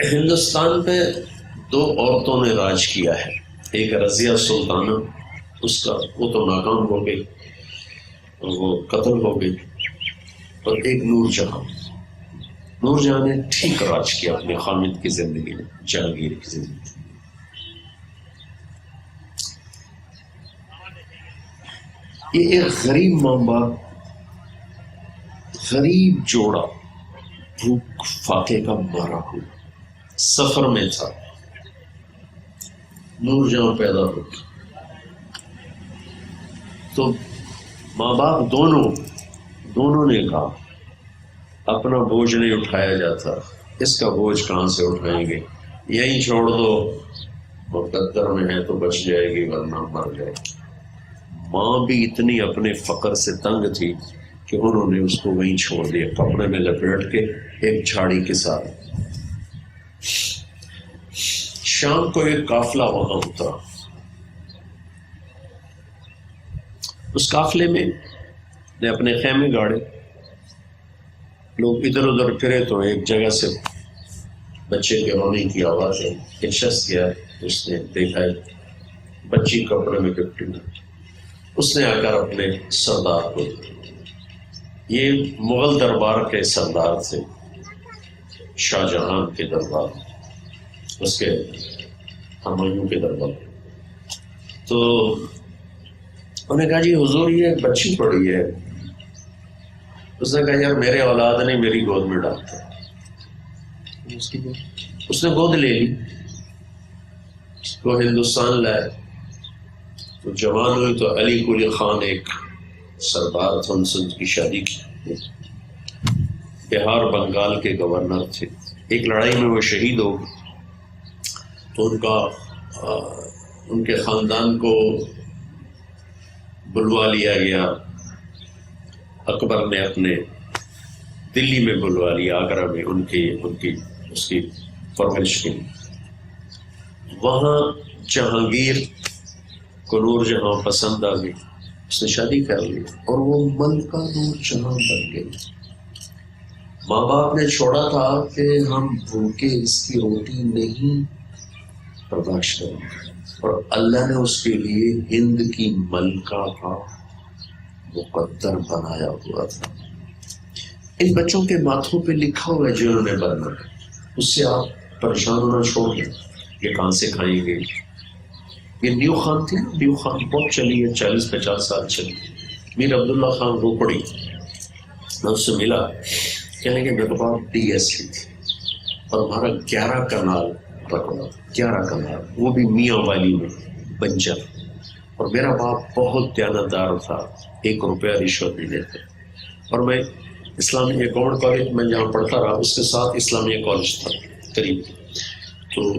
ہندوستان پہ دو عورتوں نے راج کیا ہے، ایک رضیہ سلطانہ، اس کا وہ تو ناکام ہو گئی، وہ قتل ہو گئی، اور ایک نور جہاں۔ نور جہاں نے ٹھیک راج کیا اپنے خامد کی زندگی میں، جہانگیر کی زندگی میں۔ یہ ایک غریب ماں باپ، غریب جوڑا، بھوک فاقے کا مارا ہوا سفر میں تھا، نور جہاں پیدا ہو تو ماں باپ دونوں نے کہا اپنا بوجھ نہیں اٹھایا جاتا، اس کا بوجھ کہاں سے اٹھائیں گے، یہیں چھوڑ دو، مقدر میں ہے تو بچ جائے گی ورنہ مر جائے گی۔ ماں بھی اتنی اپنے فقر سے تنگ تھی کہ انہوں نے اس کو وہیں چھوڑ دیا، کپڑے میں لپیٹ کے ایک جھاڑی کے ساتھ۔ شام کو ایک قافلہ وہاں اترا، اس قافلے میں نے اپنے خیمے گاڑے، لوگ ادھر ادھر پھرے تو ایک جگہ سے بچے کے رونے کی آواز ہے، ایک شخص گیا، اس نے دیکھا بچی کپڑے میں لپٹی ہوئی، اس نے آ کر اپنے سردار کو، یہ مغل دربار کے سردار تھے، شاہ جہاں کے دربار، اس کے ہمایوں کے دربار، تو انہوں نے کہا جی حضور یہ بچی پڑی ہے۔ اس نے کہا یار میرے اولاد نہیں، میری گود میں ڈالتا۔ اس نے گود لے لی، اس کو ہندوستان لائے، تو جوان ہوئی تو علی قلی خان ایک سردار تھا، ان سے ان کی شادی کی، بہار بنگال کے گورنر تھے، ایک لڑائی میں وہ شہید ہو گئے، تو ان کے خاندان کو بلوا لیا گیا، اکبر نے اپنے دلی میں بلوا لیا، آگرہ میں اس کی پرورش کے لیے۔ وہاں جہانگیر کو نور جہاں پسند آ گئی، اس نے شادی کر لی اور وہ ملکہ نور جہاں بن گئی۔ ماں باپ نے چھوڑا تھا کہ ہم بھوکے اس کی روٹی نہیں برداشت کریں گے، اور اللہ نے اس کے لیے ہند کی ملکہ کا مقدر بنایا ہوا تھا۔ ان بچوں کے ماتھوں پہ لکھا ہوا ہے جنہوں نے بننا، اس سے آپ پریشان ہونا چھوڑ دیں، یہ کہاں سے کھائیں گے۔ یہ نیو خان تھی، نیو خان بہت چلی ہے، 40-50 سال چلی۔ میر عبداللہ خان روپڑی، میں اس سے ملا، کہنے کہ میرے باپ ڈی ایس پی تھی اور ہمارا 11 کنال رقبہ، 11 کنال، وہ بھی میاں والی میں بنجر، اور میرا باپ بہت دیانتدار تھا، 1 روپیہ رشوت نہیں لیتے، اور میں اسلامیہ گورنمنٹ کالج میں جہاں پڑھتا رہا اس کے ساتھ اسلامیہ کالج تھا قریب، تو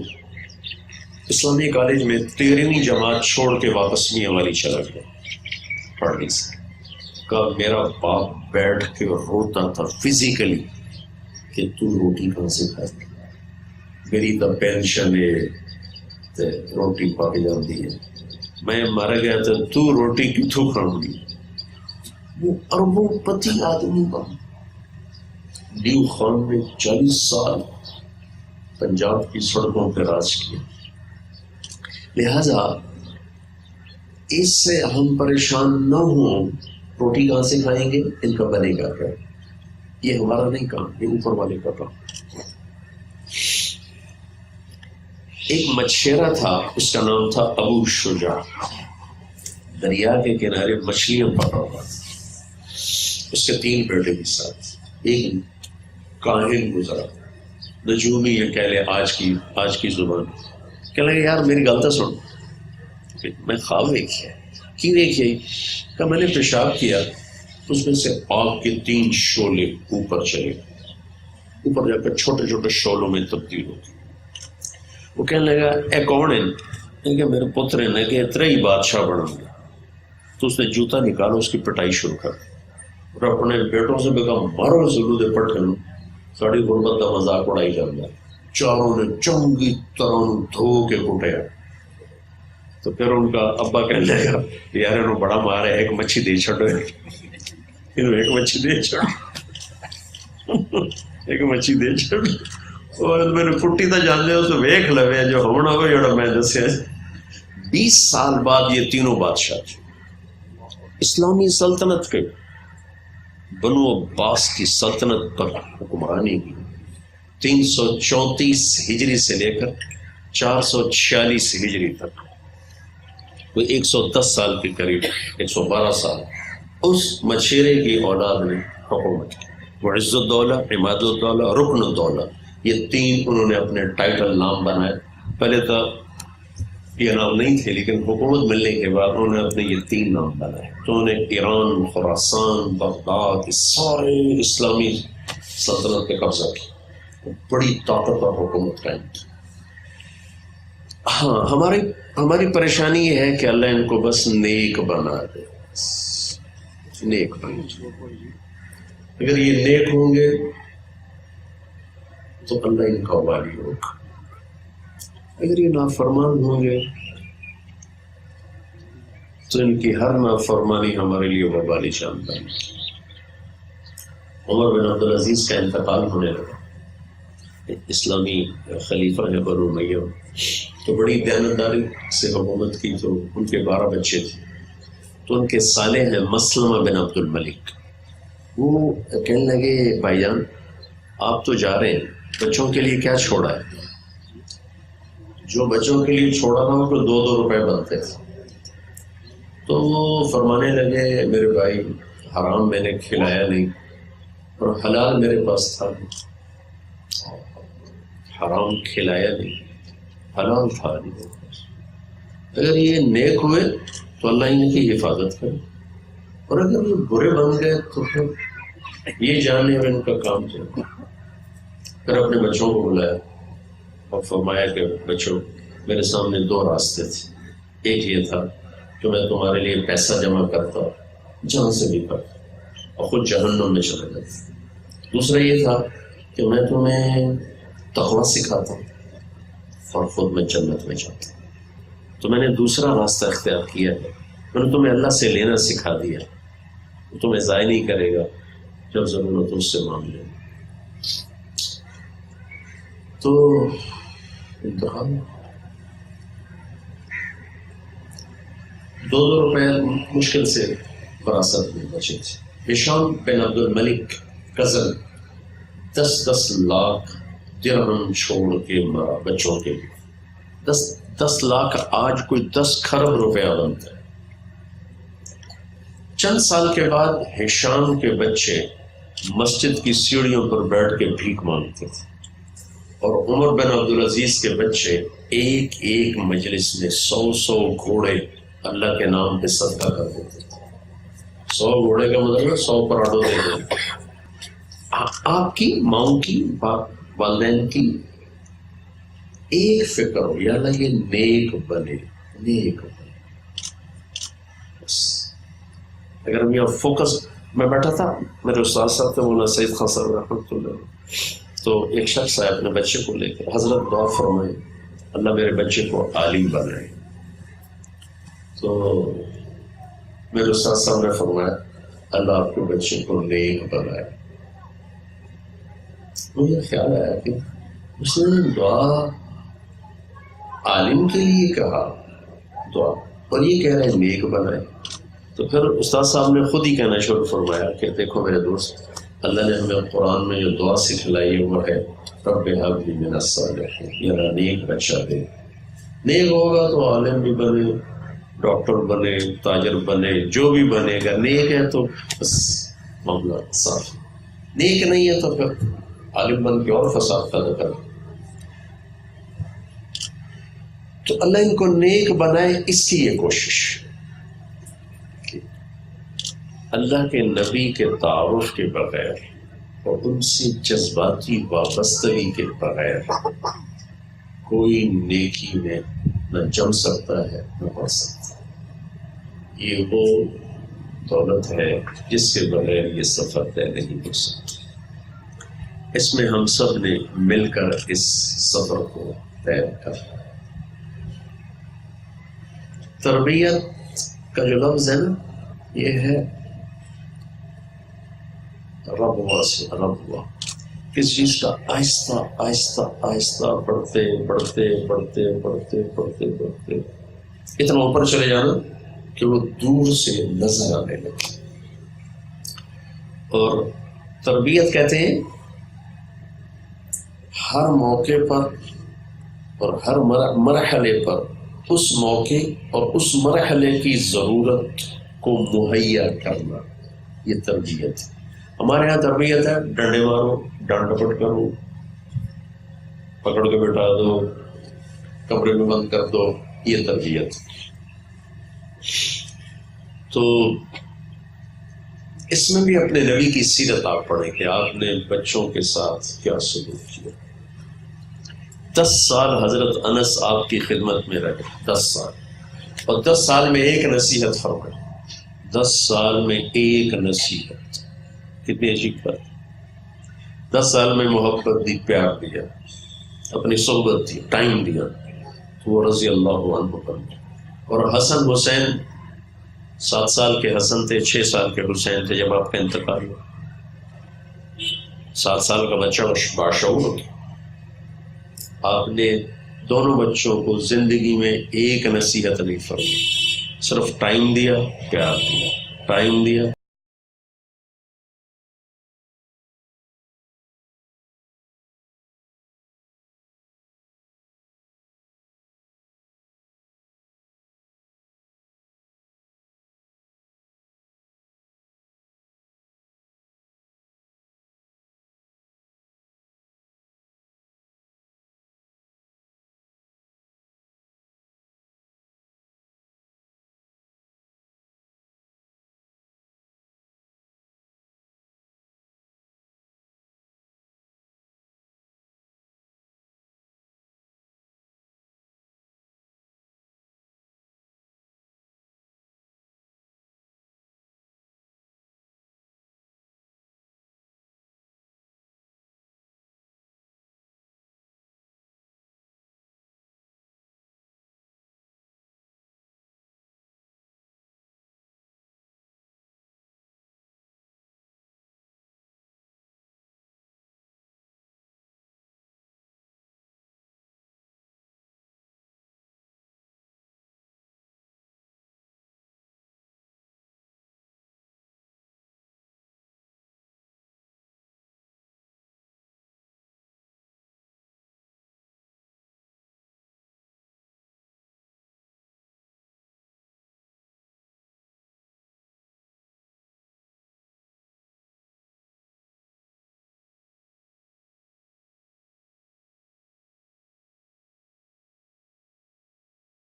اسلامیہ کالج میں 13ویں جماعت چھوڑ کے واپس میاں والی چلا گیا پڑھنے سے۔ کا میرا باپ بیٹھ کے روتا تھا فزیکلی کہ تو روٹی کہاں سے کھاتی، میری تو پینشن ہے، روٹی پک جاتی ہے، میں مر گیا تو روٹی کتوں کھاؤں گی۔ وہ اربوں پتی آدمی بن، نیو خان نے 40 سال پنجاب کی سڑکوں پہ راج کیا۔ لہذا اس سے ہم پریشان نہ ہوں، روٹی کہاں سے کھائیں گے، ان کا بنے گا کیا، یہ ہمارا نہیں کام، یہ اوپر والے کا کام۔ ایک مچھیرا تھا، اس کا نام تھا ابو شجاع، دریا کے کنارے مچھلیاں پکڑ رہا تھا، اس کے 3 بیٹے کے ساتھ، ایک کاہن گزرا، نجومی یہ کہہ لے آج کی زبان، کہنے لگے یار میری گل تو سن، میں خواب دیکھیا، کی دیکھیے، کہ میں نے پیشاب کیا، اس میں سے آگ کے 3 شعلے اوپر چلے، اوپر جا کر چھوٹے چھوٹے شعلوں میں تبدیل ہو گئے۔ وہ کہنے لگا اے کون ہے، کہ میرے پتر نے کہ اتنا ہی بادشاہ بنوں گا۔ تو اس نے جوتا نکالا، اس کی پٹائی شروع کر اور اپنے بیٹوں سے بھی کہا مارو ضرور پٹھن، ساڑی غربت کا مذاق اڑائی جاتا ہے۔ چاروں نے چنگی طرح دھو کے کٹیا، تو پھر ان کا ابا کہنے لگا یار انہوں بڑا مار ہے، ایک مچھی دے چھڑو، ایک مچھی دے چھڑو، ایک مچھی دے چھڑو۔ اور میں نے پٹی تو جانتے ہو تو ویکھ لوے جو ہونا ہو جڑا میں دسیا 20 سال بعد یہ تینوں بادشاہ اسلامی سلطنت کے بنو عباس کی سلطنت پر حکمرانی کی 334 ہجری سے لے کر 446 ہجری تک کوئی 110 سال کے قریب 112 سال اس مشیرے کی اولاد نے حکومت کی. معز الدولہ، عماد الدولہ، رکن الدولہ، یہ 3 انہوں نے اپنے ٹائٹل نام بنائے. پہلے تو یہ نام نہیں تھے لیکن حکومت ملنے کے بعد انہوں نے اپنے یہ 3 نام بنائے. تو انہوں نے ایران، خراسان، بغداد، یہ سارے اسلامی سلطنت پہ قبضہ کیا، بڑی طاقتور حکومت قائم کی. ہاں ہماری پریشانی یہ ہے کہ اللہ ان کو بس نیک بنا دے، نیک بنا دے. اگر یہ نیک ہوں گے تو اللہ ان کا والی ہوگا، اگر یہ نافرمان ہوں گے تو ان کی ہر نافرمانی ہمارے لیے وبالی شاندار. عمر بن عبدالعزیز کا انتقال ہونے لگا، اسلامی خلیفہ ہے بنو امیہ، تو بڑی دیانتداری سے حکومت کی. تو ان کے 12 بچے تھے، تو ان کے صالح ہیں مسلمہ بن عبد الملک. وہ کہنے لگے بھائی جان آپ تو جا رہے ہیں، بچوں کے لیے کیا چھوڑا ہے؟ جو بچوں کے لیے چھوڑا تھا ان کو 2 روپے بنتے تھے. تو وہ فرمانے لگے میرے بھائی حرام میں نے کھلایا نہیں اور حلال میرے پاس تھا. حرام کھلایا نہیں، حلال تھا نہیں. اگر یہ نیک ہوئے تو اللہ ان کی حفاظت کرے، اور اگر یہ برے بن گئے تو پھر یہ جاننے میں ان کا کام چلے. پھر اپنے بچوں کو بلایا اور فرمایا کہ بچوں میرے سامنے 2 راستے تھے. ایک یہ تھا کہ میں تمہارے لیے پیسہ جمع کرتا جہاں سے بھی کرتا اور خود جہنم میں چلا جاتا. دوسرا یہ تھا کہ میں تمہیں تقویٰ سکھاتا اور خود میں جنت میں جاتا. تو میں نے دوسرا راستہ اختیار کیا ہے، میں نے تمہیں اللہ سے لینا سکھا دیا، وہ تمہیں ضائع نہیں کرے گا، جب ضرورت اس سے مانگ لے. تو انتخاب 2 روپے مشکل سے فراست میں بچے تھے. ہشام بن عبد الملک کزن 10 لاکھ درہم چھوڑ کے مرا بچوں کے لیے. 10 لاکھ آج کوئی 10 کھرب روپیہ بنتا ہے. چند سال کے بعد ہشام کے بچے مسجد کی سیڑھیوں پر بیٹھ کے بھیک مانگتے تھے، اور عمر بن عبدالعزیز کے بچے ایک مجلس میں 100 گھوڑے اللہ کے نام پہ صدقہ کر دیتے تھے. 100 گھوڑے کا مطلب 100 پراٹھوں دے دیتے. آپ کی ماؤں کی والدین کی ایک فکر ہو یا اللہ یہ نیک بنے، نیک بنے. بس اگر ہم یہاں فوکس، میں بیٹھا تھا میرے استاد صاحب تھے مولانا سعید خان صاحب رحمۃ اللہ، تو ایک شخص آیا اپنے بچے کو لے کر، حضرت دعا فرمائے اللہ میرے بچے کو عالم بنائے. تو میرے استاد صاحب نے فرمایا اللہ آپ کے بچے کو نیک بنائے. مجھے خیال آیا کہ اس نے دعا عالم کے لیے کہا دعا، اور یہ کہہ رہے ہیں نیک بنائے. تو پھر استاد صاحب نے خود ہی کہنا شروع فرمایا کہ دیکھو میرے دوست، اللہ نے ہمیں قرآن میں جو دعا سکھلائی وہ ہے رب ہب لی من الصالحین، یا نیک بچہ دے. نیک ہوگا تو عالم بھی بنے، ڈاکٹر بنے، تاجر بنے، جو بھی بنے. اگر نیک ہے تو بس معاملہ صاف، نیک نہیں ہے تو پھر عالم بن کے اور فساد پیدا کر. تو اللہ ان کو نیک بنائے، اس کی یہ کوشش. اللہ کے نبی کے تعارف کے بغیر اور ان سے جذباتی وابستگی کے بغیر کوئی نیکی میں نہ جم سکتا ہے نہ بڑھ سکتا. یہ وہ دولت ہے جس کے بغیر یہ سفر طے نہیں ہو سکتا. اس میں ہم سب نے مل کر اس سفر کو طے کرنا. تربیت کا جو لفظ ہے نا، یہ ہے رب ہوا. کسی چیز کا آہستہ آہستہ آہستہ بڑھتے بڑھتے بڑھتے بڑھتے بڑھتے بڑھتے اتنا اوپر چلے جانا کہ وہ دور سے نظر آنے لگے. اور تربیت کہتے ہیں ہر موقع پر اور ہر مرحلے پر اس موقع اور اس مرحلے کی ضرورت کو مہیا کرنا، یہ تربیت ہے. ہمارے یہاں تربیت ہے ڈنڈے مارو، ڈانٹ ڈپٹ کرو، پکڑ کے بٹھا دو، کمرے میں بند کر دو، یہ تربیت. تو اس میں بھی اپنے نبی کی سیرت آپ پڑھیں کہ آپ نے بچوں کے ساتھ کیا سلوک کیا. 10 سال حضرت انس آپ کی خدمت میں رہے، 10 سال، اور 10 سال میں ایک نصیحت فرمائی. 10 سال میں ایک نصیحت، کتنی عجیب بات. 10 سال میں محبت دی، پیار دیا، اپنی صحبت دی، ٹائم دیا، تو وہ رضی اللہ عنہ پر. اور حسن حسین 7 سال کے حسن تھے، 6 سال کے حسین تھے جب آپ کا انتقال ہوا. 7 سال کا بچہ باشعور ہو گیا. آپ نے دونوں بچوں کو زندگی میں ایک نصیحت نہیں فرمائی، صرف ٹائم دیا، پیار دیا، ٹائم دیا.